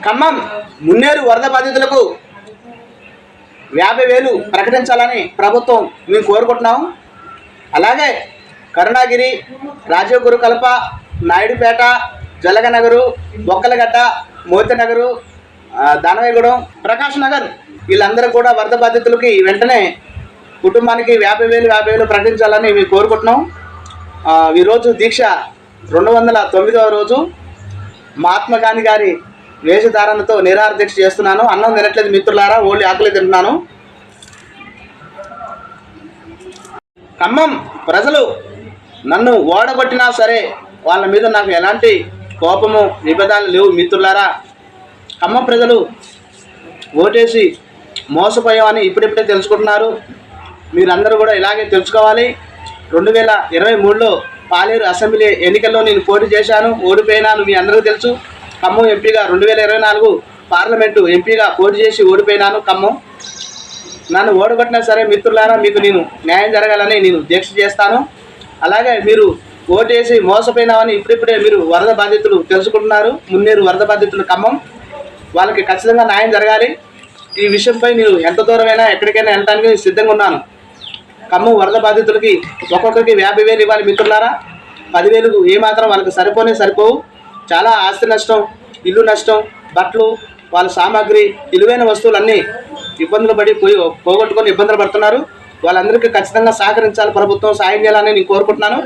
ఖమ్మం మున్నేరు వరద బాధితులకు 50,000 ప్రకటించాలని ప్రభుత్వం మేము కోరుకుంటున్నాము. అలాగే కరుణాగిరి, రాజీవ్ గురుకల్ప, నాయుడుపేట, జలగనగరు, బొక్కలగడ్డ, మోతినగరు, దానవేగూడెం, ప్రకాష్ నగర్ వీళ్ళందరూ కూడా వరద బాధితులకి వెంటనే కుటుంబానికి 50,000 ప్రకటించాలని మేము కోరుకుంటున్నాం. ఈరోజు దీక్ష 209వ రోజు. మహాత్మా గాంధీ గారి వేషధారణతో నిరాహార దీక్ష చేస్తున్నాను. అన్నం తినట్లేదు మిత్రులారా, ఓన్లీ ఆకలి తింటున్నాను. ఖమ్మం ప్రజలు నన్ను ఓడగొట్టినా సరే వాళ్ళ మీద నాకు ఎలాంటి కోపము విభేదాలు లేవు మిత్రులారా. ఖమ్మం ప్రజలు ఓటేసి మోసపోయామని ఇప్పుడిప్పుడే తెలుసుకుంటున్నారు. మీరందరూ కూడా ఇలాగే తెలుసుకోవాలి. 2023లో పాలేరు అసెంబ్లీ ఎన్నికల్లో నేను పోటీ చేశాను, ఓడిపోయినాను. మీ అందరికీ తెలుసు. ఖమ్మం ఎంపీగా 2024 పార్లమెంటు ఎంపీగా పోటీ చేసి ఓడిపోయినాను. ఖమ్మం నన్ను ఓడగొట్టినా సరే మిత్రులారా మీకు నేను న్యాయం జరగాలని నేను దీక్ష చేస్తాను. అలాగే మీరు ఓటేసి మోసపోయినామని ఇప్పుడిప్పుడే మీరు వరద బాధితులు తెలుసుకుంటున్నారు. మున్నేరు వరద బాధితులు ఖమ్మం, వాళ్ళకి ఖచ్చితంగా న్యాయం జరగాలి. ఈ విషయంపై నేను ఎంత దూరమైనా ఎక్కడికైనా వెళ్ళడానికి సిద్ధంగా ఉన్నాను. ఖమ్మం వరద బాధితులకి ఒక్కొక్కరికి 50,000 ఇవ్వాలి మిత్రులారా. 10,000 ఏమాత్రం వాళ్ళకి సరిపోవు. చాలా ఆస్తి నష్టం, ఇల్లు నష్టం, బట్టలు, వాళ్ళ సామాగ్రి, విలువైన వస్తువులన్నీ ఇబ్బందులు పడి పోగొట్టుకొని ఇబ్బందులు పడుతున్నారు. వాళ్ళందరికీ ఖచ్చితంగా సహకరించాలి, ప్రభుత్వం సాయం చేయాలని నేను కోరుకుంటున్నాను.